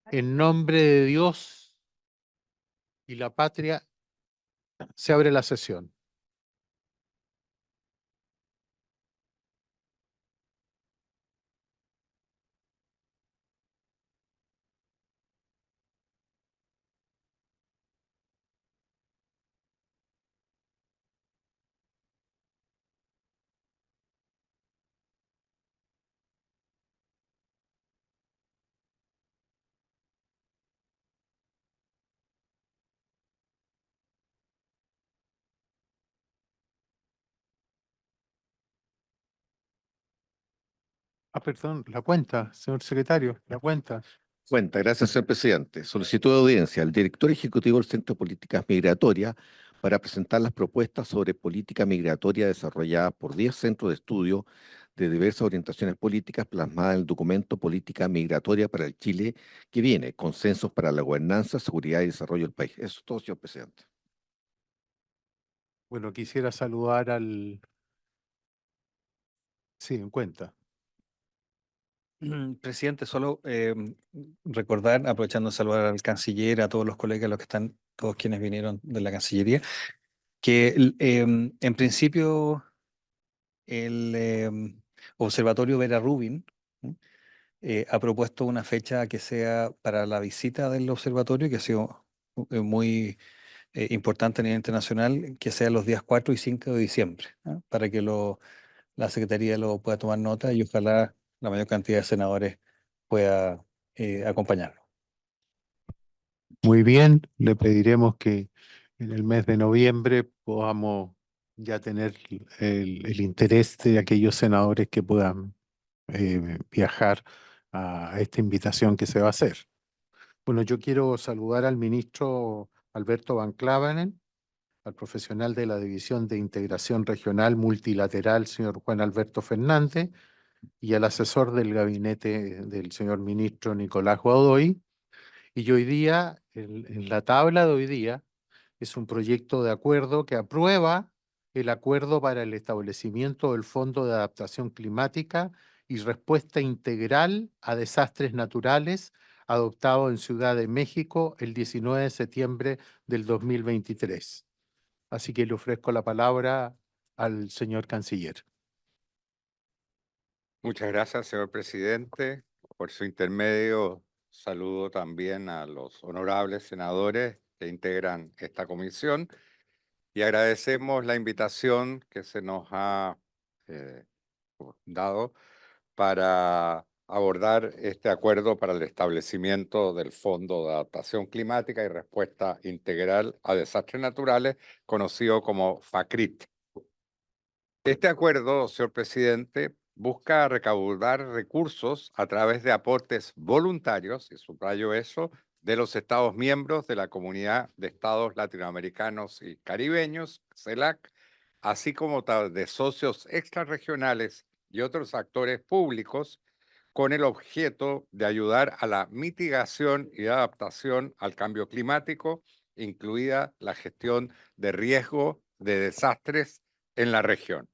En nombre de Dios y la patria, se abre la sesión. Ah, perdón, la cuenta, señor secretario, la cuenta. Cuenta, gracias, señor presidente. Solicitud de audiencia al director ejecutivo del Centro de Políticas Migratorias para presentar las propuestas sobre política migratoria desarrolladas por 10 centros de estudio de diversas orientaciones políticas plasmadas en el documento Política Migratoria para el Chile que viene, Consensos para la Gobernanza, Seguridad y Desarrollo del País. Eso es todo, señor presidente. Bueno, quisiera saludar al... Sí, en cuenta. Presidente, solo recordar, aprovechando de saludar al canciller, a todos los colegas, los que están, todos quienes vinieron de la Cancillería, que en principio el Observatorio Vera Rubin ha propuesto una fecha que sea para la visita del observatorio, que ha sido muy importante a nivel internacional, que sea los días 4 y 5 de diciembre, ¿ah? Para que la Secretaría lo pueda tomar nota y ojalá la mayor cantidad de senadores pueda acompañarlo. Muy bien, le pediremos que en el mes de noviembre podamos ya tener el interés de aquellos senadores que puedan viajar a esta invitación que se va a hacer. Bueno, yo quiero saludar al ministro Alberto Van Clavenen, al profesional de la División de Integración Regional Multilateral, señor Juan Alberto Fernández, y al asesor del gabinete del señor ministro Nicolás Godoy. Y hoy día, en la tabla de hoy día, es un proyecto de acuerdo que aprueba el acuerdo para el establecimiento del Fondo de Adaptación Climática y Respuesta Integral a Desastres Naturales, adoptado en Ciudad de México el 19 de septiembre del 2023. Así que le ofrezco la palabra al señor canciller. Muchas gracias, señor presidente. Por su intermedio, saludo también a los honorables senadores que integran esta comisión y agradecemos la invitación que se nos ha eh, dado para abordar este acuerdo para el establecimiento del Fondo de Adaptación Climática y Respuesta Integral a Desastres Naturales, conocido como FACRIT. Este acuerdo, señor presidente, busca recaudar recursos a través de aportes voluntarios, y subrayo eso, de los Estados miembros de la Comunidad de Estados Latinoamericanos y Caribeños, CELAC, así como de socios extrarregionales y otros actores públicos, con el objeto de ayudar a la mitigación y adaptación al cambio climático, incluida la gestión de riesgo de desastres en la región.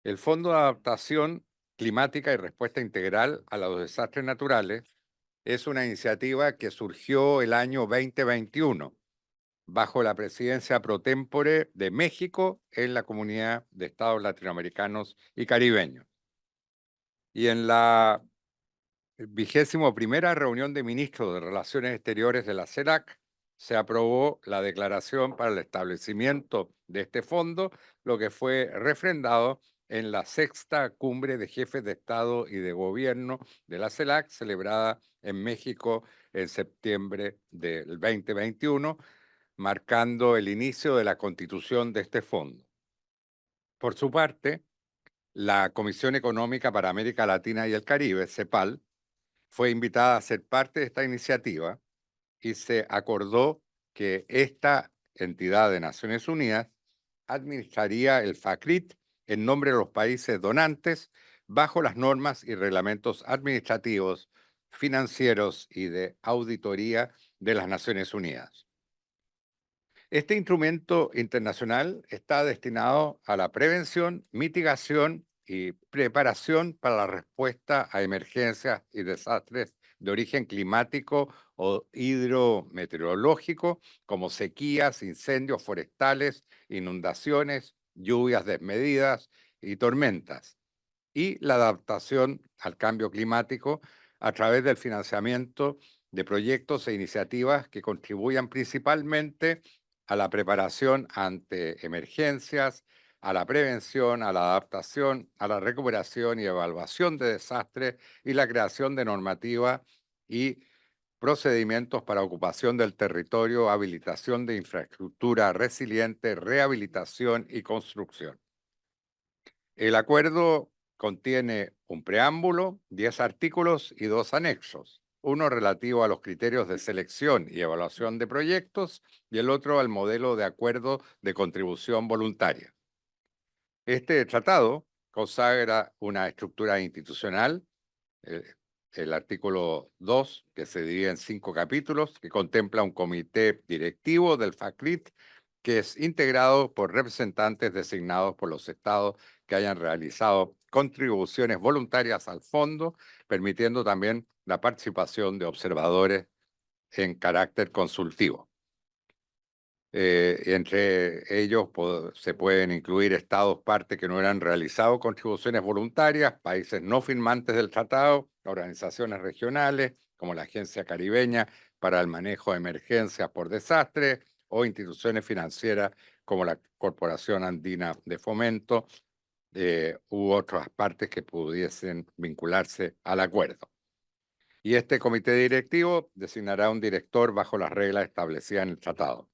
El Fondo de Adaptación Climática y Respuesta Integral a los Desastres Naturales es una iniciativa que surgió el año 2021 bajo la presidencia pro tempore de México en la Comunidad de Estados Latinoamericanos y Caribeños. Y en la 21ª reunión de ministros de Relaciones Exteriores de la CELAC se aprobó la declaración para el establecimiento de este fondo, lo que fue refrendado en la 6ª cumbre de jefes de Estado y de Gobierno de la CELAC, celebrada en México en septiembre del 2021, marcando el inicio de la constitución de este fondo. Por su parte, la Comisión Económica para América Latina y el Caribe, CEPAL, fue invitada a ser parte de esta iniciativa y se acordó que esta entidad de Naciones Unidas administraría el FACRIT en nombre de los países donantes bajo las normas y reglamentos administrativos, financieros y de auditoría de las Naciones Unidas. Este instrumento internacional está destinado a la prevención, mitigación y preparación para la respuesta a emergencias y desastres de origen climático o hidrometeorológico, como sequías, incendios forestales, inundaciones, lluvias desmedidas y tormentas, y la adaptación al cambio climático a través del financiamiento de proyectos e iniciativas que contribuyan principalmente a la preparación ante emergencias, a la prevención, a la adaptación, a la recuperación y evaluación de desastres y la creación de normativa y procedimientos para ocupación del territorio, habilitación de infraestructura resiliente, rehabilitación y construcción. El acuerdo contiene un preámbulo, 10 artículos y 2 anexos, uno relativo a los criterios de selección y evaluación de proyectos y el otro al modelo de acuerdo de contribución voluntaria. Este tratado consagra una estructura institucional, el artículo 2, que se divide en 5 capítulos, que contempla un comité directivo del FACRIT, que es integrado por representantes designados por los estados que hayan realizado contribuciones voluntarias al fondo, permitiendo también la participación de observadores en carácter consultivo. Entre ellos se pueden incluir estados parte que no han realizado contribuciones voluntarias, países no firmantes del tratado, organizaciones regionales como la Agencia Caribeña para el Manejo de Emergencias por Desastres o instituciones financieras como la Corporación Andina de Fomento u otras partes que pudiesen vincularse al acuerdo. Y este comité directivo designará un director bajo las reglas establecidas en el tratado.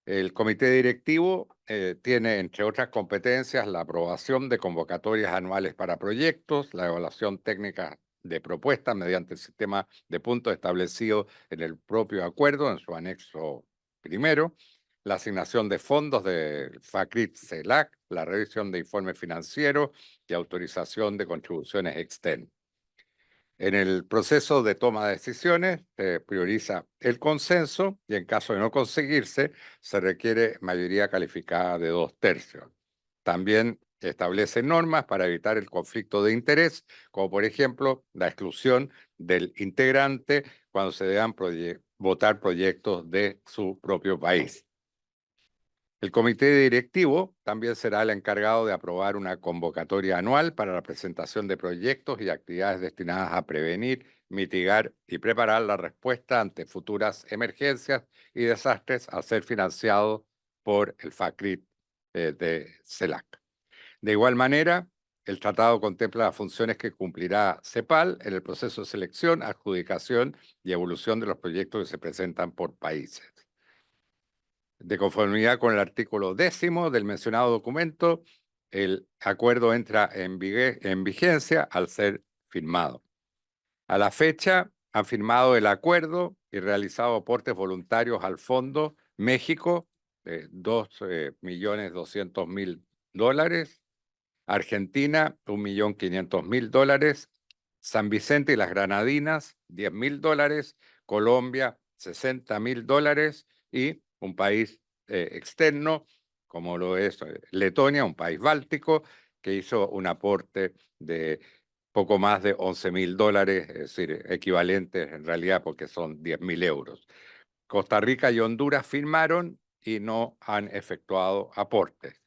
El comité directivo tiene, entre otras competencias, la aprobación de convocatorias anuales para proyectos, la evaluación técnica de propuestas mediante el sistema de puntos establecido en el propio acuerdo, en su anexo primero, la asignación de fondos del FACRIT-CELAC, la revisión de informes financieros y autorización de contribuciones externas. En el proceso de toma de decisiones se prioriza el consenso y en caso de no conseguirse se requiere mayoría calificada de 2/3. También establece normas para evitar el conflicto de interés, como por ejemplo la exclusión del integrante cuando se deban votar proyectos de su propio país. El comité directivo también será el encargado de aprobar una convocatoria anual para la presentación de proyectos y actividades destinadas a prevenir, mitigar y preparar la respuesta ante futuras emergencias y desastres a ser financiado por el FACRIT de CELAC. De igual manera, el tratado contempla las funciones que cumplirá CEPAL en el proceso de selección, adjudicación y evolución de los proyectos que se presentan por países. De conformidad con el artículo 10 del mencionado documento, el acuerdo entra en vigencia al ser firmado. A la fecha, han firmado el acuerdo y realizado aportes voluntarios al fondo México, $2.200.000, Argentina, $1.500.000, San Vicente y las Granadinas, $10.000, Colombia, $60.000 y un país externo, como lo es Letonia, un país báltico, que hizo un aporte de poco más de $11.000, es decir, equivalentes en realidad porque son 10.000 euros. Costa Rica y Honduras firmaron y no han efectuado aportes.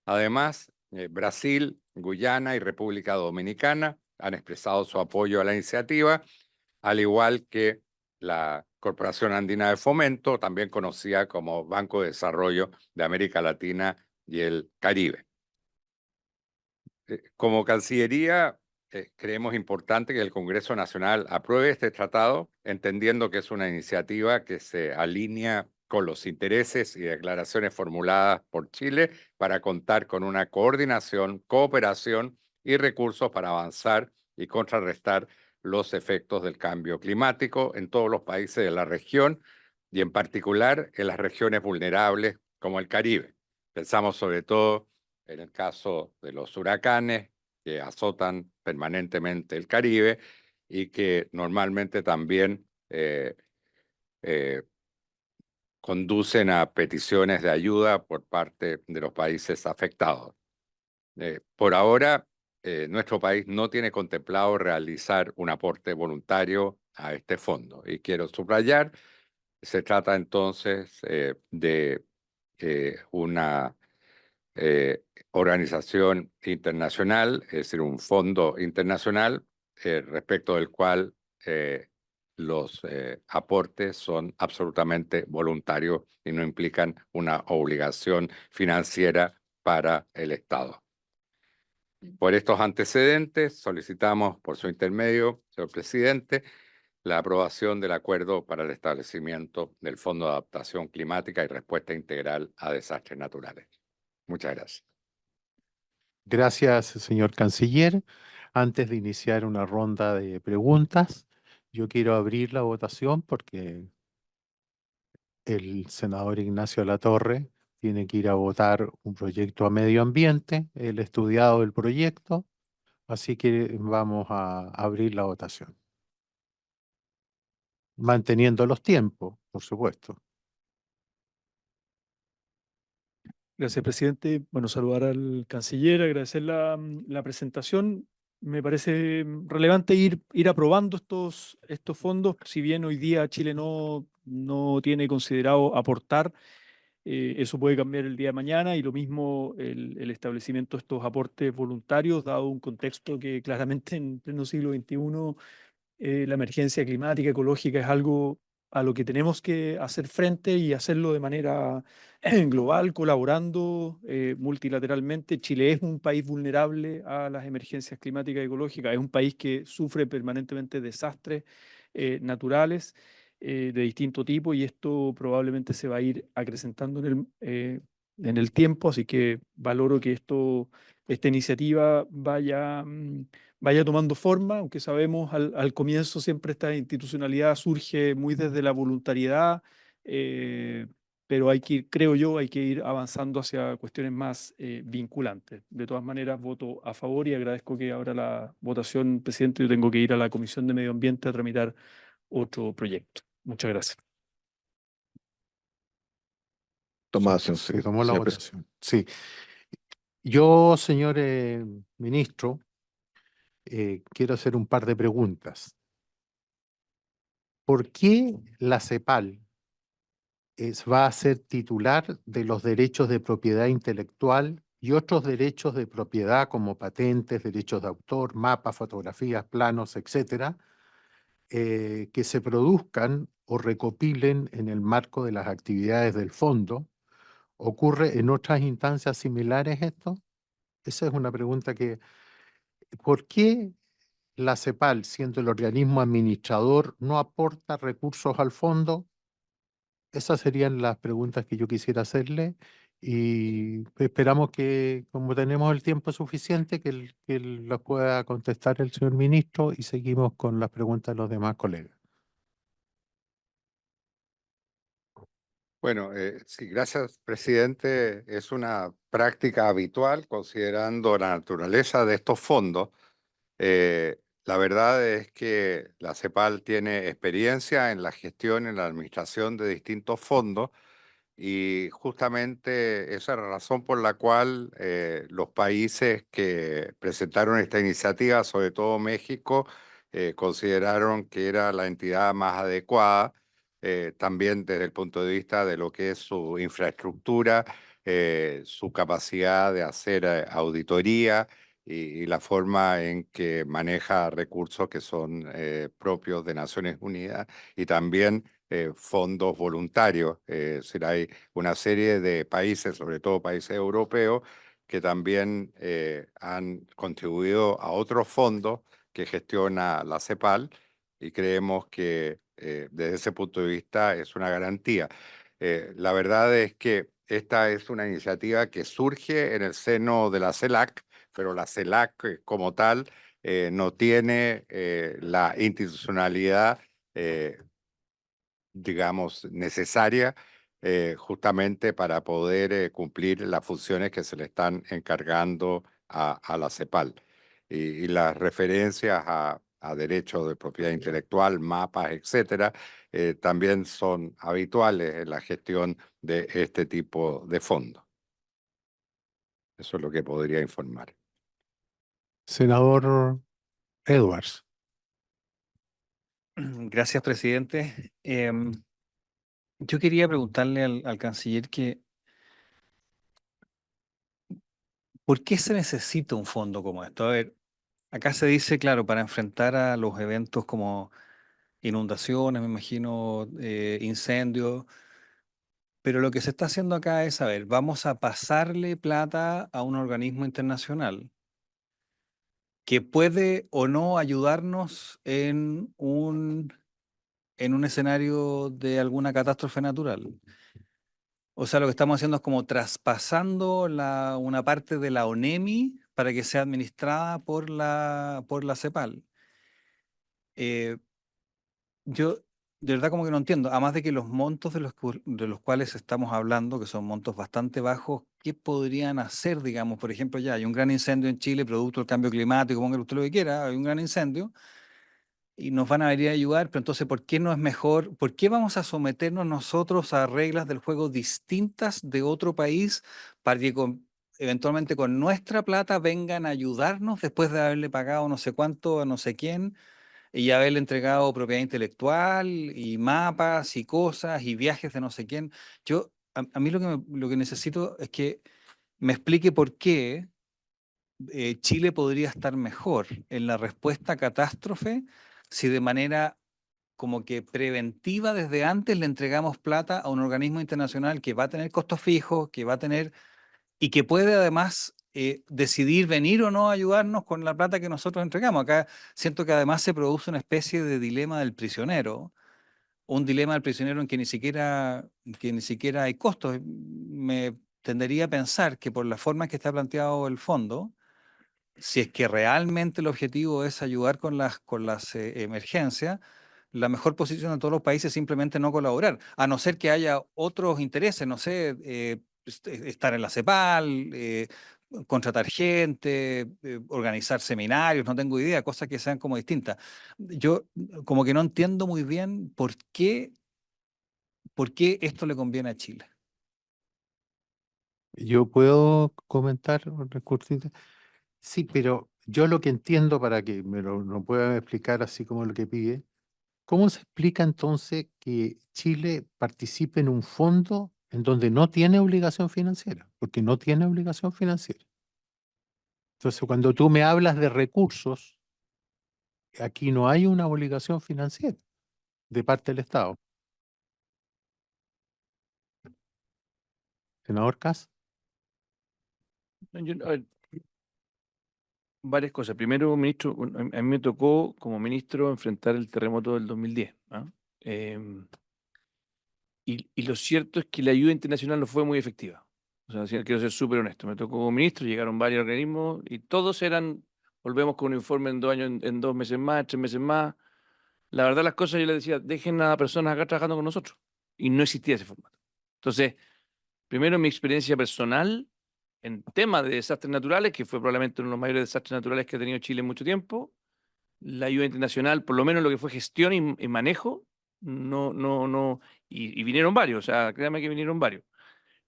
Además, Brasil, Guyana y República Dominicana han expresado su apoyo a la iniciativa, al igual que la Corporación Andina de Fomento, también conocida como Banco de Desarrollo de América Latina y el Caribe. Como Cancillería, creemos importante que el Congreso Nacional apruebe este tratado, entendiendo que es una iniciativa que se alinea con los intereses y declaraciones formuladas por Chile para contar con una coordinación, cooperación y recursos para avanzar y contrarrestar los efectos del cambio climático en todos los países de la región y en particular en las regiones vulnerables como el Caribe. Pensamos sobre todo en el caso de los huracanes que azotan permanentemente el Caribe y que normalmente también conducen a peticiones de ayuda por parte de los países afectados. Por ahora, nuestro país no tiene contemplado realizar un aporte voluntario a este fondo. Y quiero subrayar, se trata entonces de una organización internacional, es decir, un fondo internacional respecto del cual los aportes son absolutamente voluntarios y no implican una obligación financiera para el Estado. Por estos antecedentes, solicitamos por su intermedio, señor presidente, la aprobación del acuerdo para el establecimiento del Fondo de Adaptación Climática y Respuesta Integral a Desastres Naturales. Muchas gracias. Gracias, señor canciller. Antes de iniciar una ronda de preguntas, yo quiero abrir la votación porque el senador Ignacio Latorre tiene que ir a votar un proyecto a medio ambiente, el estudiado del proyecto, así que vamos a abrir la votación. Manteniendo los tiempos, por supuesto. Gracias, presidente. Bueno, saludar al canciller, agradecer la presentación. Me parece relevante ir aprobando estos fondos. Si bien hoy día Chile no tiene considerado aportar, eso puede cambiar el día de mañana y lo mismo el establecimiento de estos aportes voluntarios, dado un contexto que claramente en pleno siglo XXI la emergencia climática, ecológica es algo a lo que tenemos que hacer frente y hacerlo de manera global, colaborando multilateralmente. Chile es un país vulnerable a las emergencias climáticas y ecológicas, es un país que sufre permanentemente desastres naturales de distinto tipo y esto probablemente se va a ir acrecentando en el tiempo, así que valoro que esta iniciativa vaya tomando forma, aunque sabemos al comienzo siempre esta institucionalidad surge muy desde la voluntariedad, pero creo yo, hay que ir avanzando hacia cuestiones más vinculantes. De todas maneras, voto a favor y agradezco que ahora la votación, presidente, yo tengo que ir a la Comisión de Medio Ambiente a tramitar otro proyecto. Muchas gracias. Toma Se tomó la señor presidente. votación. Sí. Yo, señor ministro, quiero hacer un par de preguntas. ¿Por qué la CEPAL va a ser titular de los derechos de propiedad intelectual y otros derechos de propiedad como patentes, derechos de autor, mapas, fotografías, planos, etcétera, que se produzcan o recopilen en el marco de las actividades del fondo? ¿Ocurre en otras instancias similares esto? Esa es una pregunta que, ¿por qué la CEPAL, siendo el organismo administrador, no aporta recursos al fondo? Esas serían las preguntas que yo quisiera hacerle y esperamos que, como tenemos el tiempo suficiente, que las pueda contestar el señor ministro y seguimos con las preguntas de los demás colegas. Bueno, sí, gracias, presidente. Es una práctica habitual considerando la naturaleza de estos fondos. La verdad es que la CEPAL tiene experiencia en la gestión, en la administración de distintos fondos y justamente esa es la razón por la cual los países que presentaron esta iniciativa, sobre todo México, consideraron que era la entidad más adecuada, también desde el punto de vista de lo que es su infraestructura, su capacidad de hacer auditoría y la forma en que maneja recursos que son propios de Naciones Unidas y también fondos voluntarios. Es decir, hay una serie de países, sobre todo países europeos, que también han contribuido a otros fondos que gestiona la CEPAL y creemos que desde ese punto de vista es una garantía. La verdad es que esta es una iniciativa que surge en el seno de la CELAC, pero la CELAC como tal no tiene la institucionalidad digamos, necesaria justamente para poder cumplir las funciones que se le están encargando a la CEPAL. Y las referencias a derechos de propiedad intelectual, mapas, etcétera, también son habituales en la gestión de este tipo de fondos. Eso es lo que podría informar. Senador Edwards. Gracias, presidente. Yo quería preguntarle al canciller que ¿por qué se necesita un fondo como esto? A ver, acá se dice, claro, para enfrentar a los eventos como inundaciones, me imagino, incendios, pero lo que se está haciendo acá es, a ver, vamos a pasarle plata a un organismo internacional que puede o no ayudarnos en un escenario de alguna catástrofe natural. O sea, lo que estamos haciendo es como traspasando una parte de la ONEMI para que sea administrada por la CEPAL. Eh, yo de verdad como que no entiendo, además de que los montos de los cuales estamos hablando, que son montos bastante bajos, ¿qué podrían hacer, digamos? Por ejemplo, ya hay un gran incendio en Chile, producto del cambio climático, ponga usted lo que quiera, hay un gran incendio y nos van a venir a ayudar, pero entonces, ¿por qué no es mejor? ¿Por qué vamos a someternos nosotros a reglas del juego distintas de otro país para que eventualmente con nuestra plata vengan a ayudarnos después de haberle pagado no sé cuánto a no sé quién y haberle entregado propiedad intelectual y mapas y cosas y viajes de no sé quién? A mí lo que necesito es que me explique por qué Chile podría estar mejor en la respuesta a catástrofe si de manera como que preventiva desde antes le entregamos plata a un organismo internacional que va a tener costos fijos, que va a tener y que puede además decidir venir o no a ayudarnos con la plata que nosotros entregamos. Acá siento que además se produce una especie de dilema del prisionero, un dilema del prisionero en que ni siquiera hay costos. Me tendería a pensar que por la forma en que está planteado el fondo, si es que realmente el objetivo es ayudar con las emergencias, la mejor posición de todos los países es simplemente no colaborar, a no ser que haya otros intereses, no sé, estar en la CEPAL, contratar gente, organizar seminarios, no tengo idea, cosas que sean como distintas. Yo como que no entiendo muy bien por qué esto le conviene a Chile. ¿Yo puedo comentar un recursito? Sí, pero yo lo que entiendo para que me lo puedan explicar así como lo que pide, ¿cómo se explica entonces que Chile participe en un fondo en donde no tiene obligación financiera? Porque no tiene obligación financiera. Entonces, cuando tú me hablas de recursos, aquí no hay una obligación financiera de parte del Estado. Senador Kass. A ver, varias cosas. Primero, ministro, a mí me tocó como ministro enfrentar el terremoto del 2010. ¿Ah? Y lo cierto es que la ayuda internacional no fue muy efectiva. O sea, quiero ser súper honesto. Me tocó como ministro, llegaron varios organismos y todos eran, volvemos con un informe en 2 años, en 2 meses más, 3 meses más. La verdad, las cosas yo les decía, dejen a personas acá trabajando con nosotros. Y no existía ese formato. Entonces, primero mi experiencia personal en temas de desastres naturales, que fue probablemente uno de los mayores desastres naturales que ha tenido Chile en mucho tiempo, la ayuda internacional, por lo menos lo que fue gestión y manejo, no, y vinieron varios, o sea, créame que vinieron varios.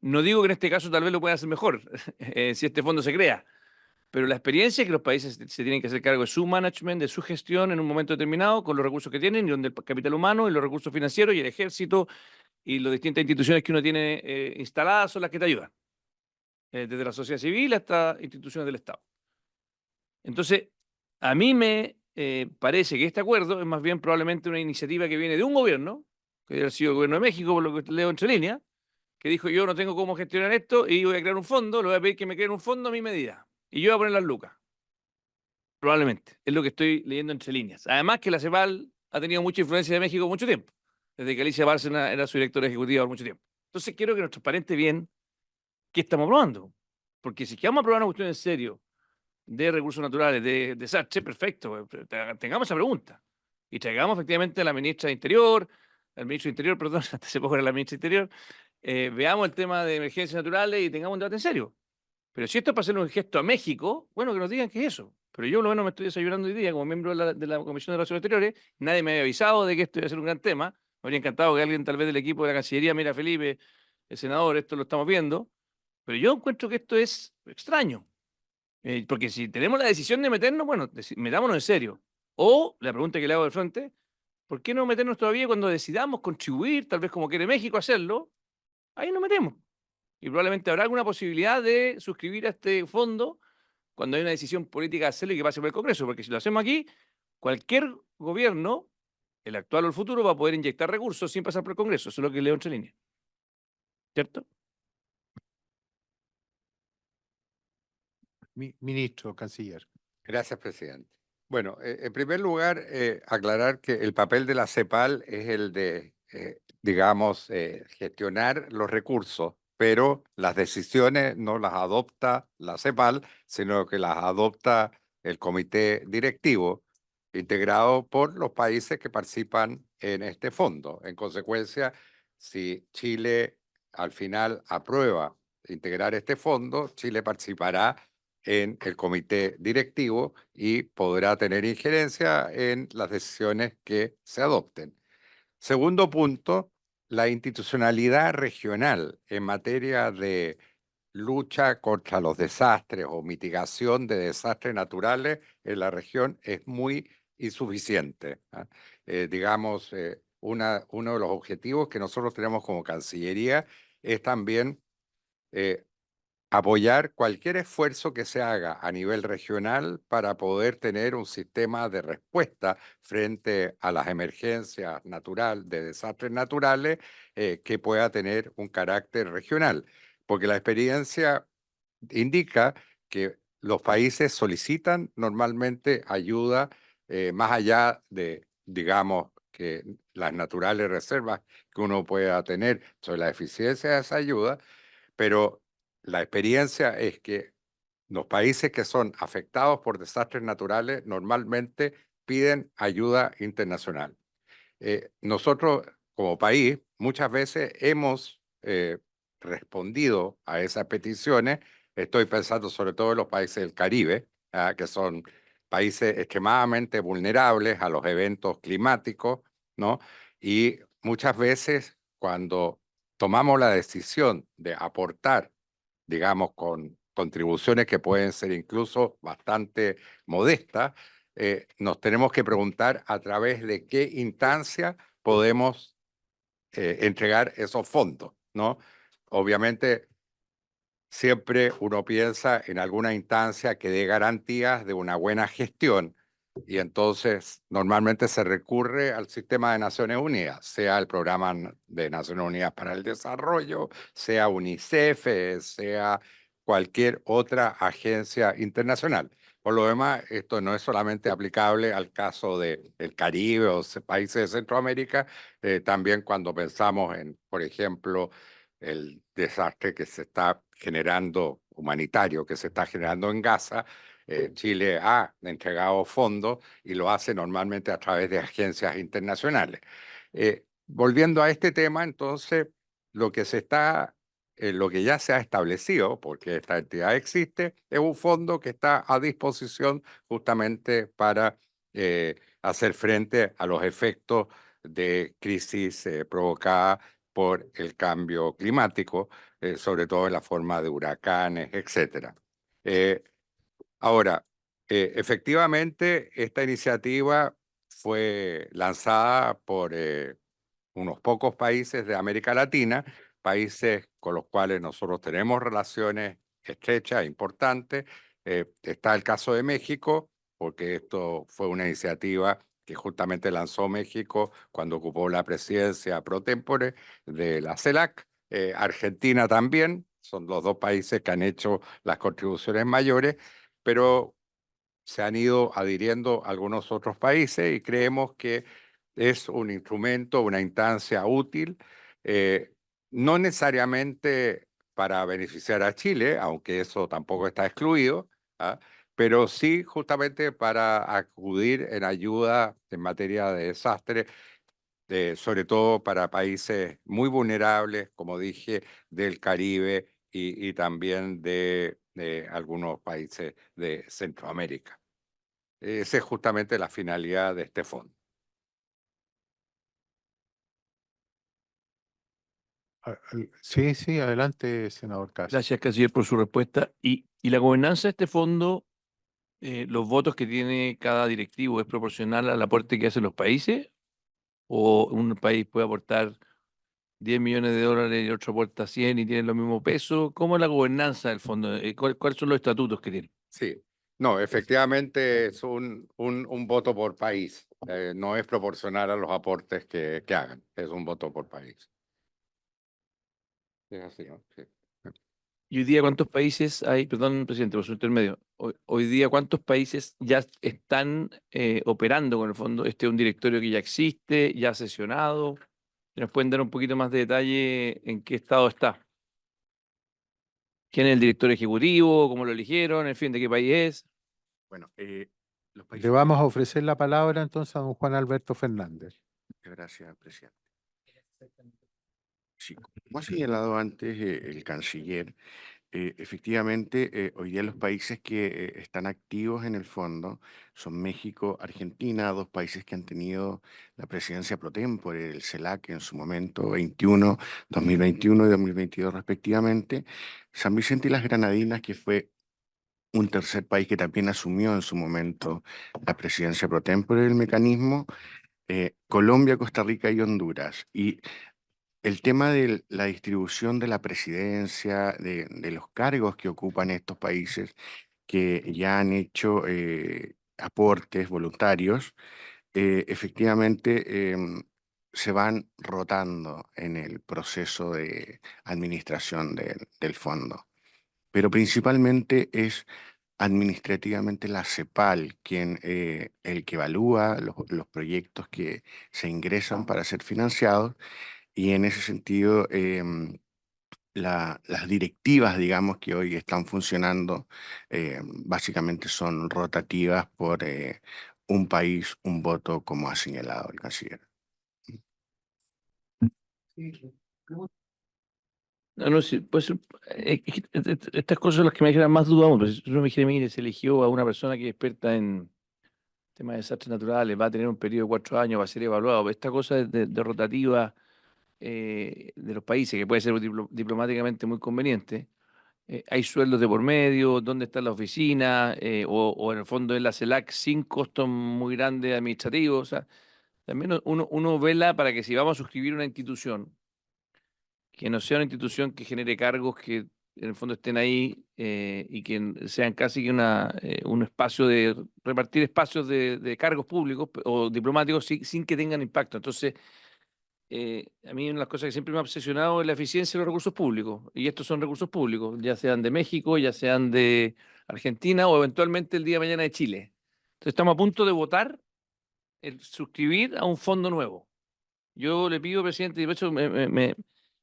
No digo que en este caso tal vez lo puedan hacer mejor, si este fondo se crea, pero la experiencia es que los países se tienen que hacer cargo de su management, de su gestión en un momento determinado, con los recursos que tienen, y donde el capital humano y los recursos financieros y el ejército y las distintas instituciones que uno tiene instaladas son las que te ayudan, desde la sociedad civil hasta instituciones del Estado. Entonces, a mí me parece que este acuerdo es más bien probablemente una iniciativa que viene de un gobierno, que debe haber sido el gobierno de México, por lo que leo entre líneas, que dijo yo no tengo cómo gestionar esto y voy a crear un fondo, le voy a pedir que me creen un fondo a mi medida. Y yo voy a poner las lucas. Probablemente. Es lo que estoy leyendo entre líneas. Además que la CEPAL ha tenido mucha influencia de México mucho tiempo, desde que Alicia Bárcena era su directora ejecutiva por mucho tiempo. Entonces quiero que nos transparente bien qué estamos aprobando. Porque si es que vamos a aprobar una cuestión en serio de recursos naturales, de desastre, perfecto, tengamos esa pregunta. Y traigamos efectivamente a la ministra de Interior, al ministro de Interior, perdón, hasta hace poco era la ministra de Interior, veamos el tema de emergencias naturales y tengamos un debate en serio. Pero si esto es para hacerle un gesto a México, bueno, que nos digan qué es eso. Pero yo, por lo menos, me estoy desayunando hoy día como miembro de la Comisión de Relaciones Exteriores. Nadie me había avisado de que esto iba a ser un gran tema. Me habría encantado que alguien, tal vez del equipo de la Cancillería, mira, Felipe, el senador, esto lo estamos viendo. Pero yo encuentro que esto es extraño. Porque si tenemos la decisión de meternos, bueno, metámonos en serio. O la pregunta que le hago de frente, ¿por qué no meternos todavía cuando decidamos contribuir, tal vez como quiere México hacerlo? Ahí nos metemos. Y probablemente habrá alguna posibilidad de suscribir a este fondo cuando hay una decisión política de hacerlo y que pase por el Congreso. Porque si lo hacemos aquí, cualquier gobierno, el actual o el futuro, va a poder inyectar recursos sin pasar por el Congreso. Eso es lo que leo entre líneas. ¿Cierto? Ministro, canciller. Gracias, presidente. Bueno, en primer lugar, aclarar que el papel de la CEPAL es el de, digamos, gestionar los recursos, pero las decisiones no las adopta la CEPAL, sino que las adopta el comité directivo, integrado por los países que participan en este fondo. En consecuencia, si Chile al final aprueba integrar este fondo, Chile participará en el comité directivo y podrá tener injerencia en las decisiones que se adopten. Segundo punto, la institucionalidad regional en materia de lucha contra los desastres o mitigación de desastres naturales en la región es muy insuficiente. Digamos, uno de los objetivos que nosotros tenemos como Cancillería es también apoyar cualquier esfuerzo que se haga a nivel regional para poder tener un sistema de respuesta frente a las emergencias de desastres naturales que pueda tener un carácter regional. Porque la experiencia indica que los países solicitan normalmente ayuda más allá de, digamos, que las naturales reservas que uno pueda tener sobre la eficiencia de esa ayuda, pero la experiencia es que los países que son afectados por desastres naturales normalmente piden ayuda internacional. Nosotros, como país, muchas veces hemos respondido a esas peticiones. Estoy pensando sobre todo en los países del Caribe, que son países extremadamente vulnerables a los eventos climáticos, ¿no? Y muchas veces cuando tomamos la decisión de aportar, digamos, con contribuciones que pueden ser incluso bastante modestas, nos tenemos que preguntar a través de qué instancia podemos entregar esos fondos, ¿no? Obviamente, siempre uno piensa en alguna instancia que dé garantías de una buena gestión y entonces normalmente se recurre al sistema de Naciones Unidas, sea el Programa de Naciones Unidas para el Desarrollo, sea UNICEF, sea cualquier otra agencia internacional. Por lo demás, esto no es solamente aplicable al caso del Caribe o países de Centroamérica, también cuando pensamos en, por ejemplo, el desastre que se está generando, humanitario, que se está generando en Gaza. Chile ha entregado fondos y lo hace normalmente a través de agencias internacionales. Volviendo a este tema, entonces, lo que se está, lo que ya se ha establecido, porque esta entidad existe, es un fondo que está a disposición justamente para hacer frente a los efectos de crisis provocada por el cambio climático, sobre todo en la forma de huracanes, etcétera. Ahora, efectivamente, esta iniciativa fue lanzada por unos pocos países de América Latina, países con los cuales nosotros tenemos relaciones estrechas, importantes. Está el caso de México, porque esto fue una iniciativa que justamente lanzó México cuando ocupó la presidencia pro tempore de la CELAC. Argentina también, son los dos países que han hecho las contribuciones mayores, pero se han ido adhiriendo algunos otros países y creemos que es un instrumento, una instancia útil, eh, no necesariamente para beneficiar a Chile, aunque eso tampoco está excluido, ¿ah? Pero sí justamente para acudir en ayuda en materia de desastre, sobre todo para países muy vulnerables, como dije, del Caribe y también de algunos países de Centroamérica. Esa es justamente la finalidad de este fondo. Sí, sí, adelante, senador Casi. Gracias, canciller, por su respuesta. Y la gobernanza de este fondo, los votos que tiene cada directivo, ¿es proporcional al aporte que hacen los países? ¿O un país puede aportar 10 millones de dólares y otro aporta 100 y tienen los mismos pesos? ¿Cómo es la gobernanza del fondo? ¿Cuáles son los estatutos que tiene? Sí, no, efectivamente es un voto por país. No es proporcional a los aportes que hagan, es un voto por país. Es así, ¿no? Sí. ¿Y hoy día cuántos países hay? Perdón, presidente, por su intermedio. Hoy día, ¿cuántos países ya están operando con el fondo? Este es un directorio que ya existe, ya ha sesionado. ¿Nos pueden dar un poquito más de detalle en qué estado está? ¿Quién es el director ejecutivo? ¿Cómo lo eligieron? En fin, ¿de qué país es? Bueno, los Le países... vamos a ofrecer la palabra entonces a don Juan Alberto Fernández. Muchas gracias, presidente. Sí, como ha señalado antes el canciller, efectivamente, hoy día los países que están activos en el fondo son México, Argentina, dos países que han tenido la presidencia pro tempore del CELAC en su momento, 2021 y 2022 respectivamente, San Vicente y las Granadinas, que fue un tercer país que también asumió en su momento la presidencia pro tempore del mecanismo, Colombia, Costa Rica y Honduras. Y el tema de la distribución de la presidencia, de los cargos que ocupan estos países que ya han hecho aportes voluntarios, efectivamente se van rotando en el proceso de administración del fondo. Pero principalmente es administrativamente la CEPAL quien el que evalúa los proyectos que se ingresan para ser financiados y en ese sentido, las directivas, digamos, que hoy están funcionando, básicamente son rotativas por un país, un voto, como ha señalado el canciller. No, no, sí, pues estas cosas son las que me generan más dudas aún. Pues, si uno me dijera, mire, se eligió a una persona que es experta en temas de desastres naturales, va a tener un periodo de 4 años, va a ser evaluado. Pero esta cosa de rotativa de los países, que puede ser diplomáticamente muy conveniente, hay sueldos de por medio, dónde está la oficina, o en el fondo es la CELAC sin costos muy grandes administrativos. O sea, también uno vela para que si vamos a suscribir una institución, que no sea una institución que genere cargos que en el fondo estén ahí y que sean casi que un espacio de repartir espacios de cargos públicos o diplomáticos sin que tengan impacto. Entonces, a mí una de las cosas que siempre me ha obsesionado es la eficiencia de los recursos públicos. Y estos son recursos públicos, ya sean de México, ya sean de Argentina o eventualmente el día de mañana de Chile. Entonces, estamos a punto de votar el suscribir a un fondo nuevo. Yo le pido, presidente, y de hecho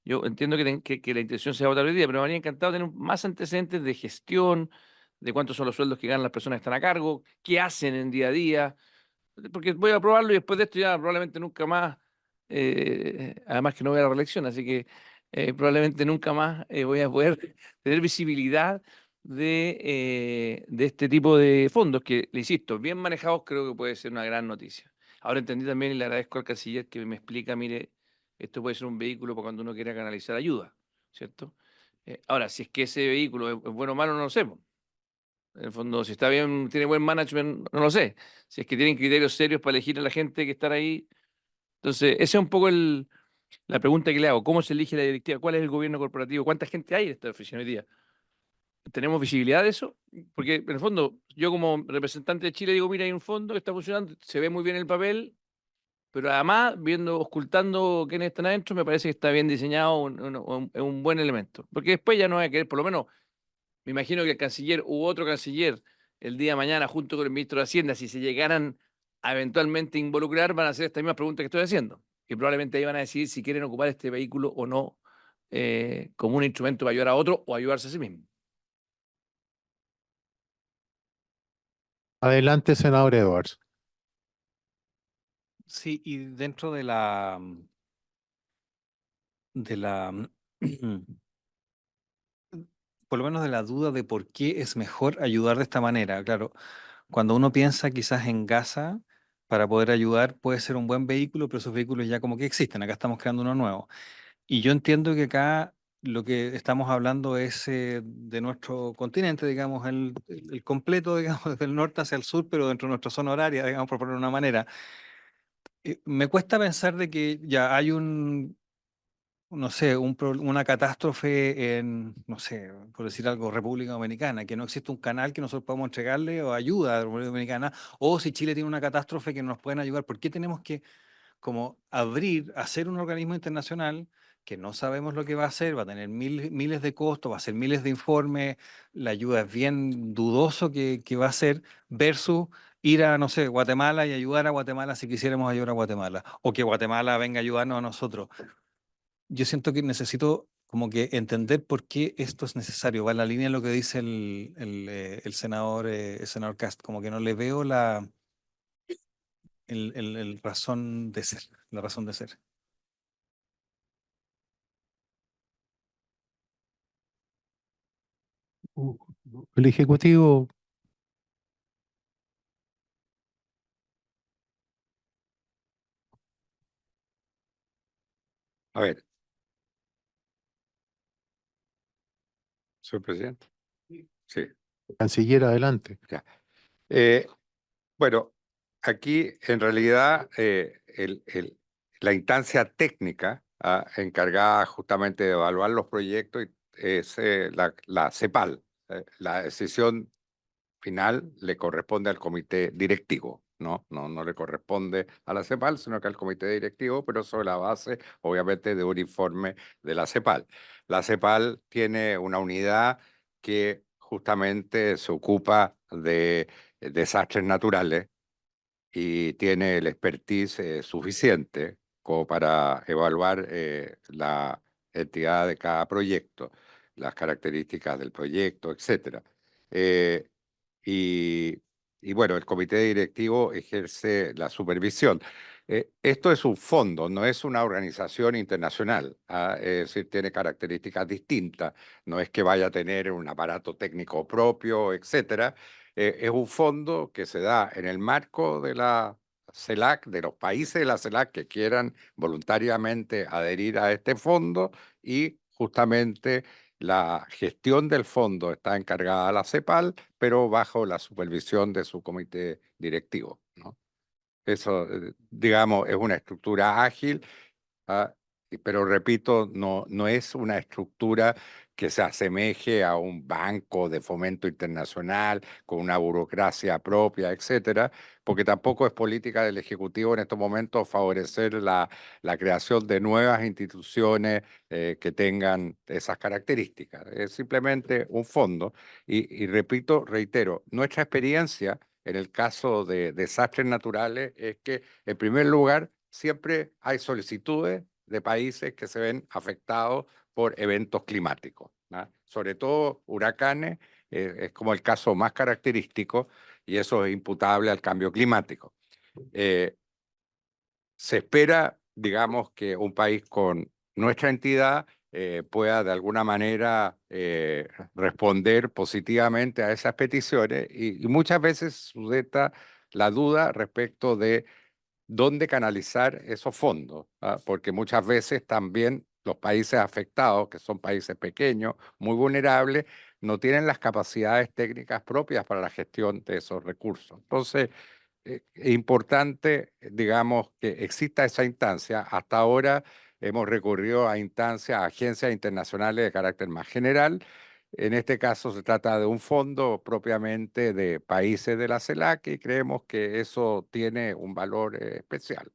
yo entiendo que la intención sea votar hoy día, pero me habría encantado tener más antecedentes de gestión, de cuántos son los sueldos que ganan las personas que están a cargo, qué hacen en día a día, porque voy a aprobarlo y después de esto ya probablemente nunca más, además que no voy a la reelección, así que probablemente nunca más voy a poder tener visibilidad de este tipo de fondos que, le insisto, bien manejados creo que puede ser una gran noticia. Ahora entendí también y le agradezco al canciller que me explica, mire, esto puede ser un vehículo para cuando uno quiera canalizar ayuda, ¿cierto? Ahora, si es que ese vehículo es bueno o malo, no lo sé. Po. En el fondo, si está bien, tiene buen management, no lo sé. Si es que tienen criterios serios para elegir a la gente que está ahí. Entonces, esa es un poco la pregunta que le hago. ¿Cómo se elige la directiva? ¿Cuál es el gobierno corporativo? ¿Cuánta gente hay en esta oficina hoy día? ¿Tenemos visibilidad de eso? Porque en el fondo, yo como representante de Chile digo, mira, hay un fondo que está funcionando, se ve muy bien el papel, pero además, ocultando quiénes están adentro, me parece que está bien diseñado, es un buen elemento. Porque después ya no hay que querer, por lo menos, me imagino que el canciller u otro canciller el día de mañana, junto con el ministro de Hacienda, si se llegaran a eventualmente involucrar, van a hacer estas mismas preguntas que estoy haciendo. Y probablemente ahí van a decidir si quieren ocupar este vehículo o no como un instrumento para ayudar a otro o ayudarse a sí mismo. Adelante, senador Edwards. Sí, y dentro de la por lo menos de la duda de por qué es mejor ayudar de esta manera. Claro, cuando uno piensa quizás en Gaza, para poder ayudar puede ser un buen vehículo, pero esos vehículos ya como que existen, acá estamos creando uno nuevo. Y yo entiendo que acá lo que estamos hablando es de nuestro continente, digamos, el completo, digamos, desde el norte hacia el sur, pero dentro de nuestra zona horaria, digamos, por ponerlo de una manera. Me cuesta pensar de que ya hay no sé, una catástrofe en, no sé, por decir algo, República Dominicana, que no existe un canal que nosotros podamos entregarle o ayuda a la República Dominicana, o si Chile tiene una catástrofe que nos pueden ayudar, ¿por qué tenemos que como hacer un organismo internacional que no sabemos lo que va a hacer, va a tener miles de costos, va a hacer miles de informes, la ayuda es bien dudoso que va a ser, versus ir a, no sé, Guatemala y ayudar a Guatemala si quisiéramos ayudar a Guatemala, o que Guatemala venga a ayudarnos a nosotros? Yo siento que necesito como que entender por qué esto es necesario. Va en la línea de lo que dice el senador Cast, como que no le veo el razón de ser, la razón de ser. El Ejecutivo, A ver, señor presidente. Sí, canciller, adelante. ya. Eh, bueno, aquí en realidad la instancia técnica encargada justamente de evaluar los proyectos es la CEPAL. La decisión final le corresponde al comité directivo, ¿no? No le corresponde a la CEPAL, sino que al comité directivo, pero sobre la base, obviamente, de un informe de la CEPAL. La CEPAL tiene una unidad que justamente se ocupa de desastres naturales y tiene el expertise suficiente como para evaluar la entidad de cada proyecto, las características del proyecto, etcétera. Eh, y, y bueno, el comité directivo ejerce la supervisión. Esto es un fondo, no es una organización internacional, es decir, tiene características distintas. No es que vaya a tener un aparato técnico propio, etcétera. Es un fondo que se da en el marco de la CELAC, de los países de la CELAC que quieran voluntariamente adherir a este fondo, y justamente la gestión del fondo está encargada a la CEPAL, pero bajo la supervisión de su comité directivo, ¿no? Eso, digamos, es una estructura ágil. Pero repito, no es una estructura que se asemeje a un banco de fomento internacional con una burocracia propia, etcétera, porque tampoco es política del Ejecutivo en estos momentos favorecer la creación de nuevas instituciones que tengan esas características. Es simplemente un fondo. Y repito, reitero, nuestra experiencia en el caso de desastres naturales es que, en primer lugar, siempre hay solicitudes de países que se ven afectados por eventos climáticos, ¿no? Sobre todo huracanes, es como el caso más característico, y eso es imputable al cambio climático. Se espera, digamos, que un país con nuestra entidad pueda de alguna manera responder positivamente a esas peticiones, y muchas veces sujeta la duda respecto de dónde canalizar esos fondos, porque muchas veces también los países afectados, que son países pequeños, muy vulnerables, no tienen las capacidades técnicas propias para la gestión de esos recursos. Entonces, es importante, digamos, que exista esa instancia. Hasta ahora hemos recurrido a instancias, a agencias internacionales de carácter más general. En este caso se trata de un fondo propiamente de países de la CELAC, y creemos que eso tiene un valor especial.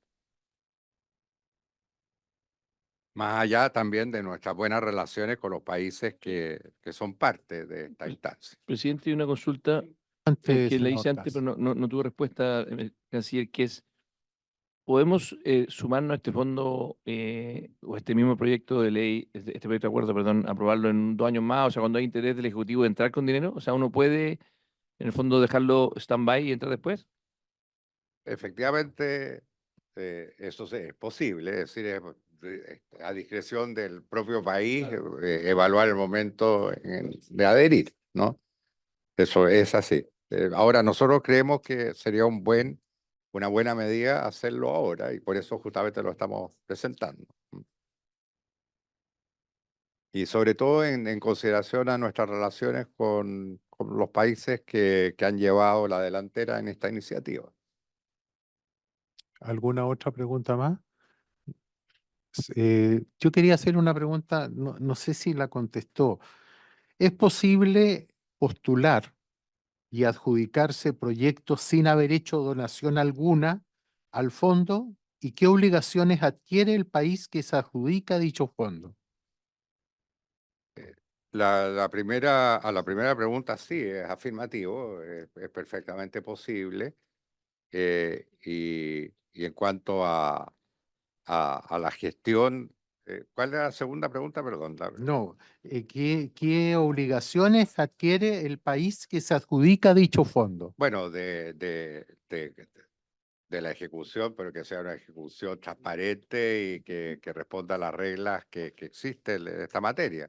Más allá también de nuestras buenas relaciones con los países que son parte de esta instancia. Presidente, y una consulta Antes, que le senador hice antes, Cast. pero no tuve respuesta, canciller, que es, ¿podemos sumarnos a este fondo o este mismo proyecto de ley, este proyecto de acuerdo, perdón, aprobarlo en 2 años más? O sea, cuando hay interés del Ejecutivo de entrar con dinero, o sea, uno puede, en el fondo, dejarlo stand-by y entrar después. Efectivamente, eso es posible, es decir, a discreción del propio país evaluar el momento de adherir, ¿no? Eso es así. Ahora, nosotros creemos que sería una buena medida hacerlo ahora, y por eso justamente lo estamos presentando. y sobre todo en consideración a nuestras relaciones con los países que han llevado la delantera en esta iniciativa. ¿Alguna otra pregunta más? Yo quería hacer una pregunta, no sé si la contestó. ¿Es posible postular y adjudicarse proyectos sin haber hecho donación alguna al fondo? ¿Y qué obligaciones adquiere el país que se adjudica dicho fondo? A la primera pregunta sí, es afirmativo, es perfectamente posible. Y en cuanto a la gestión, ¿cuál era la segunda pregunta? Perdón. No, ¿qué obligaciones adquiere el país que se adjudica dicho fondo? Bueno, de la ejecución, pero que sea una ejecución transparente y que responda a las reglas que existen en esta materia.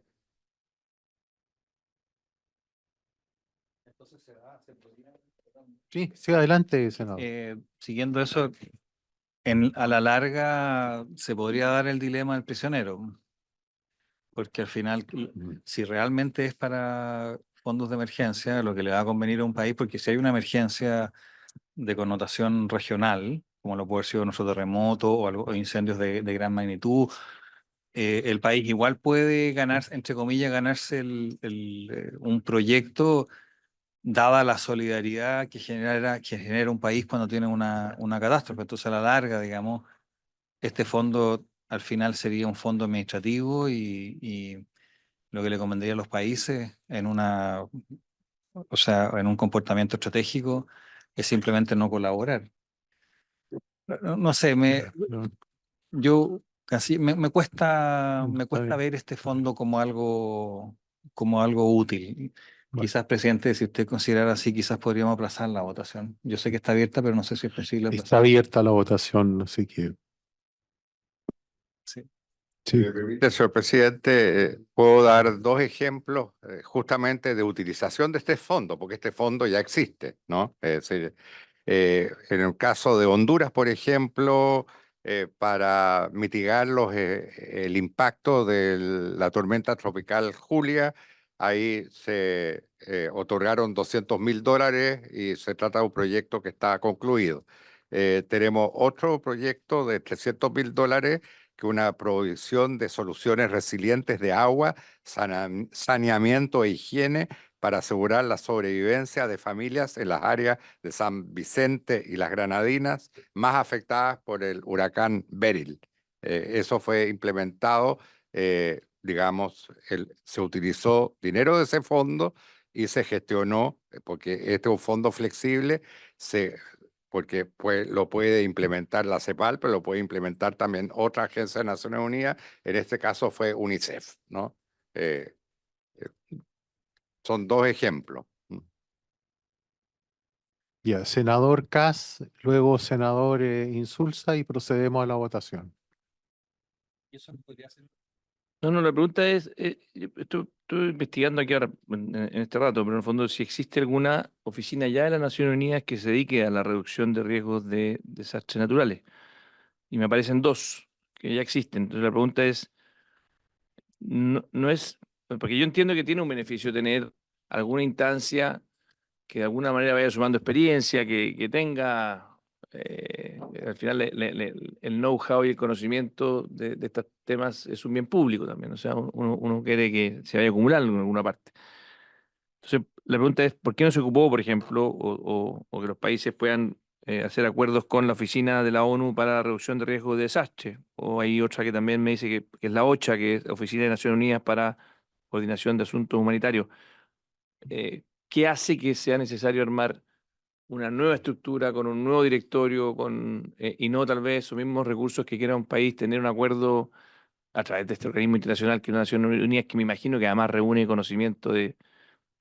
Sí, sí, adelante, senador. Siguiendo eso, a la larga se podría dar el dilema del prisionero, porque al final, si realmente es para fondos de emergencia, lo que le va a convenir a un país, porque si hay una emergencia de connotación regional, como lo puede haber sido nuestro terremoto o incendios de gran magnitud, el país igual puede ganar, entre comillas, ganarse un proyecto dada la solidaridad que genera un país cuando tiene una catástrofe. Entonces, a la larga, digamos, este fondo al final sería un fondo administrativo y lo que le convendría a los países o sea, en un comportamiento estratégico es simplemente no colaborar. No sé, No, yo casi me cuesta, no, me está cuesta bien. ver este fondo como algo útil. Bueno, Quizás, presidente, si usted considerara así, quizás podríamos aplazar la votación. Yo sé que está abierta, pero no sé si es posible está aplazar. abierta la votación, así que Sí. Si me sí. permite, señor presidente, puedo dar dos ejemplos justamente de utilización de este fondo, porque este fondo ya existe, ¿no? Es decir, en el caso de Honduras, por ejemplo, para mitigar el impacto de la tormenta tropical Julia, ahí se otorgaron $200.000 y se trata de un proyecto que está concluido. Tenemos otro proyecto de $300.000 que una provisión de soluciones resilientes de agua, saneamiento e higiene para asegurar la sobrevivencia de familias en las áreas de San Vicente y las Granadinas más afectadas por el huracán Beryl. Eso fue implementado, digamos, se utilizó dinero de ese fondo y se gestionó, porque este es un fondo flexible, porque lo puede implementar la CEPAL, pero lo puede implementar también otra agencia de Naciones Unidas. En este caso fue UNICEF, ¿no? Eh, eh, Son dos ejemplos. Ya, senador Kass, luego senador Insulza y procedemos a la votación. No, la pregunta es, yo estoy investigando aquí ahora en este rato, pero en el fondo si existe alguna oficina ya de las Naciones Unidas que se dedique a la reducción de riesgos de desastres naturales. Y me aparecen dos que ya existen. Entonces la pregunta es, no es, porque yo entiendo que tiene un beneficio tener alguna instancia que de alguna manera vaya sumando experiencia, que tenga al final el know-how y el conocimiento de estos temas es un bien público también. O sea, uno quiere que se vaya acumulando en alguna parte. Entonces, la pregunta es, ¿por qué no se ocupó, por ejemplo, o que los países puedan hacer acuerdos con la Oficina de la ONU para la Reducción de Riesgos de Desastre? O hay otra que también me dice que es la OCHA, que es Oficina de Naciones Unidas para Coordinación de Asuntos Humanitarios. ¿Qué hace que sea necesario armar una nueva estructura con un nuevo directorio y no tal vez esos mismos recursos que quiera un país tener un acuerdo a través de este organismo internacional que es la Naciones Unidas, que me imagino que además reúne conocimiento de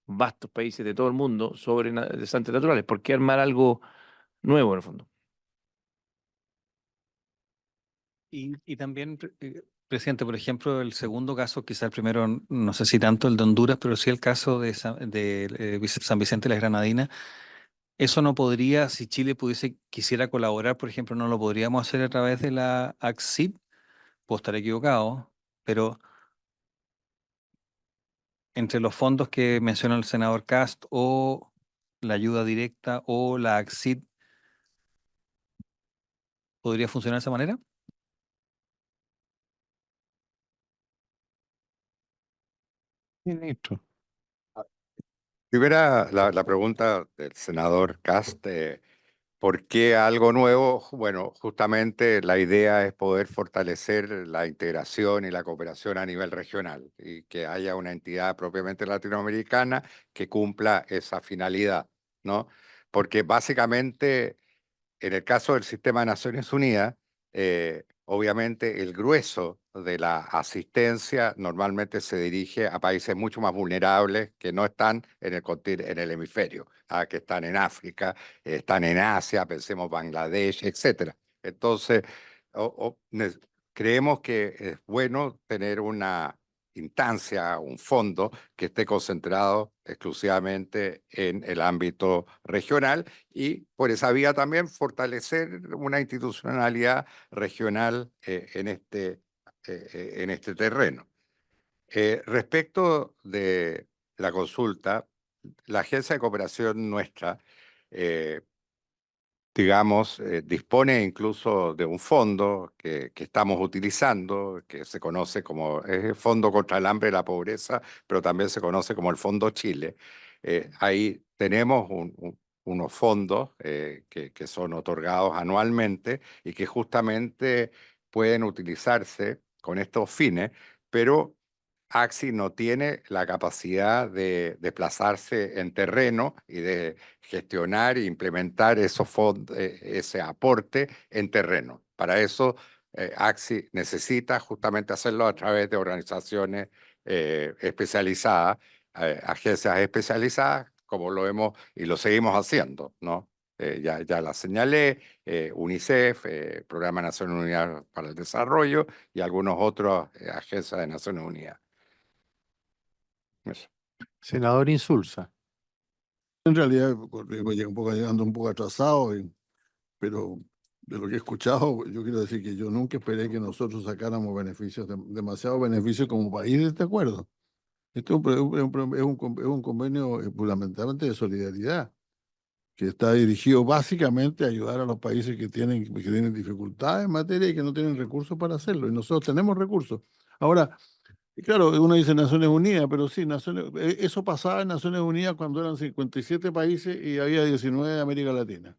vastos países de todo el mundo sobre desastres naturales? ¿Por qué armar algo nuevo en el fondo? Y también, presidente, por ejemplo, el segundo caso, quizá el primero, no sé si tanto el de Honduras, pero sí el caso de San Vicente de las Granadinas. Eso no podría, si Chile quisiera colaborar, por ejemplo, no lo podríamos hacer a través de la ACCIP, puedo estar equivocado, pero entre los fondos que menciona el senador Cast o la ayuda directa o la AXID, ¿podría funcionar de esa manera? Ministro. Primera, la pregunta del senador Cast, ¿por qué algo nuevo? Bueno, justamente la idea es poder fortalecer la integración y la cooperación a nivel regional y que haya una entidad propiamente latinoamericana que cumpla esa finalidad, ¿no? Porque básicamente en el caso del sistema de Naciones Unidas, obviamente el grueso de la asistencia normalmente se dirige a países mucho más vulnerables que no están en en el hemisferio, que están en África, están en Asia, pensemos Bangladesh, etcétera. Entonces, o- o ne- creemos que es bueno tener una instancia, un fondo que esté concentrado exclusivamente en el ámbito regional y por esa vía también fortalecer una institucionalidad regional en este terreno. Respecto de la consulta, la Agencia de Cooperación nuestra, eh, digamos, dispone incluso de un fondo que estamos utilizando, que se conoce como es el Fondo contra el Hambre y la Pobreza, pero también se conoce como el Fondo Chile. Ahí tenemos unos fondos que son otorgados anualmente y que justamente pueden utilizarse con estos fines, pero Axi no tiene la capacidad de desplazarse en terreno y de gestionar e implementar esos fondos, ese aporte en terreno. Para eso, Axi necesita justamente hacerlo a través de organizaciones especializadas, agencias especializadas, como lo hemos y lo seguimos haciendo, ¿no? Ya la señalé, UNICEF, Programa de Naciones Unidas para el Desarrollo y algunos otros agencias de Naciones Unidas. Eso. Senador Insulza. En realidad, llegué un poco llegando un poco atrasado, pero de lo que he escuchado, yo quiero decir que yo nunca esperé que nosotros sacáramos beneficios, demasiados beneficios como país de este acuerdo. Esto es un convenio fundamentalmente de solidaridad, que está dirigido básicamente a ayudar a los países que tienen dificultades en materia y que no tienen recursos para hacerlo. Y nosotros tenemos recursos. Ahora, y claro, uno dice Naciones Unidas, pero sí, eso pasaba en Naciones Unidas cuando eran 57 países y había 19 de América Latina.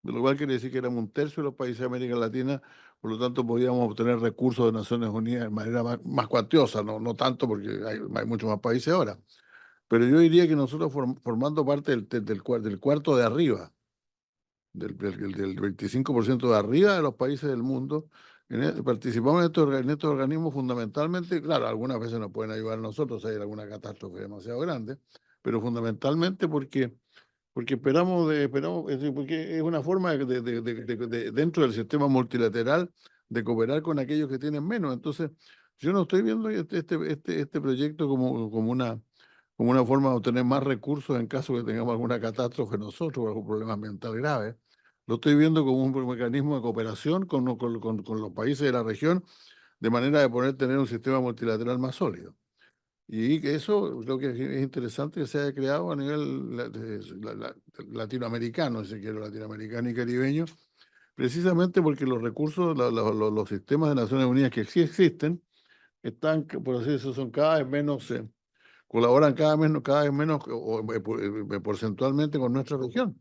De lo cual quiere decir que éramos un tercio de los países de América Latina, por lo tanto podíamos obtener recursos de Naciones Unidas de manera más cuantiosa, no tanto porque hay muchos más países ahora. Pero yo diría que nosotros formando parte del cuarto de arriba, del 25% de arriba de los países del mundo, participamos en estos organismos fundamentalmente, claro, algunas veces nos pueden ayudar a nosotros, si hay alguna catástrofe demasiado grande, pero fundamentalmente porque esperamos, es decir, porque es una forma dentro del sistema multilateral de cooperar con aquellos que tienen menos. Entonces, yo no estoy viendo este proyecto como una forma de obtener más recursos en caso de que tengamos alguna catástrofe nosotros o algún problema ambiental grave. Lo estoy viendo como un mecanismo de cooperación con los países de la región, de manera de poder tener un sistema multilateral más sólido. Y que eso creo que es interesante que se haya creado a nivel latinoamericano, si se quiere, latinoamericano y caribeño, precisamente porque los recursos, los sistemas de Naciones Unidas que sí existen, están, por así decirlo, son cada vez menos, colaboran cada vez menos porcentualmente con nuestra región.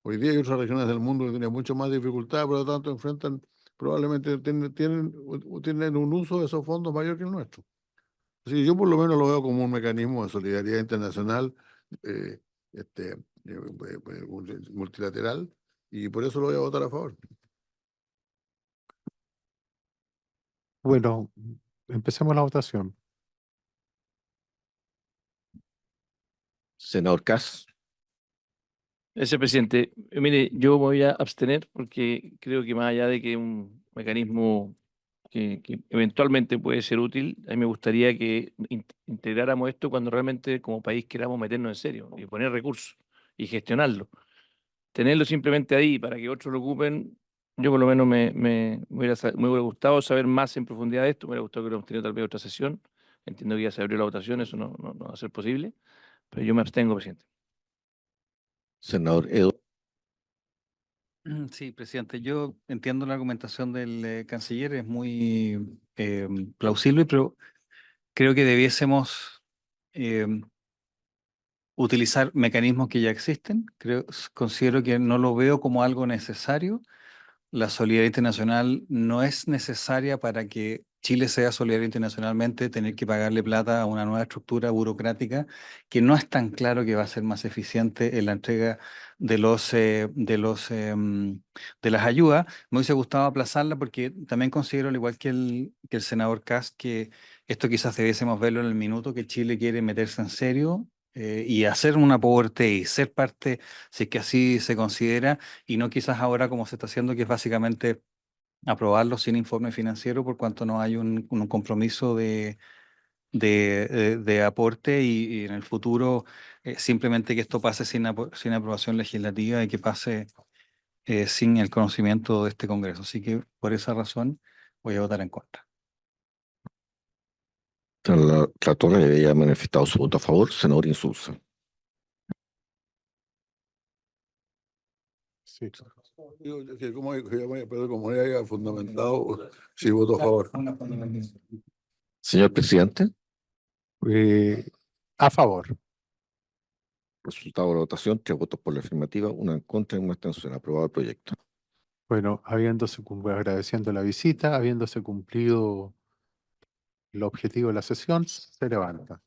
Hoy día hay otras regiones del mundo que tienen mucho más dificultad, por lo tanto probablemente tienen un uso de esos fondos mayor que el nuestro. Sí, yo por lo menos lo veo como un mecanismo de solidaridad internacional eh, multilateral y por eso lo voy a votar a favor. Bueno, empecemos la votación. Senador Kass. Ese presidente, mire, yo me voy a abstener porque creo que más allá de que un mecanismo que eventualmente puede ser útil, a mí me gustaría que integráramos esto cuando realmente como país queramos meternos en serio y poner recursos y gestionarlo. Tenerlo simplemente ahí para que otros lo ocupen, yo por lo menos me hubiera gustado saber más en profundidad de esto, me hubiera gustado que lo hubiéramos tenido tal vez otra sesión Entiendo que ya se abrió la votación, eso no va a ser posible, pero yo me abstengo, presidente. Senador Edo. Sí, presidente, yo entiendo la argumentación del canciller, es muy plausible, pero creo que debiésemos utilizar mecanismos que ya existen. Considero que no lo veo como algo necesario. La solidaridad internacional no es necesaria para que Chile sea solidario internacionalmente, tener que pagarle plata a una nueva estructura burocrática que no es tan claro que va a ser más eficiente en la entrega de las ayudas. Me hubiese gustado aplazarla porque también considero, al igual que el senador Kast, que esto quizás debiésemos verlo en el minuto que Chile quiere meterse en serio y hacer un aporte y ser parte, si es que así se considera, y no quizás ahora como se está haciendo, que es básicamente aprobarlo sin informe financiero por cuanto no hay un compromiso de aporte y en el futuro simplemente que esto pase sin aprobación legislativa y que pase sin el conocimiento de este Congreso. Así que por esa razón voy a votar en contra. La Torre ya ha manifestado su voto a favor. Senador Insulza. Sí. Digo, que pero como ya haya fundamentado, sí voto a favor. Señor presidente, A favor. resultado de la votación, 3 votos por la afirmativa, 1 en contra y 1 abstención. Aprobado el proyecto. Bueno, agradeciendo la visita, habiéndose cumplido el objetivo de la sesión, se levanta.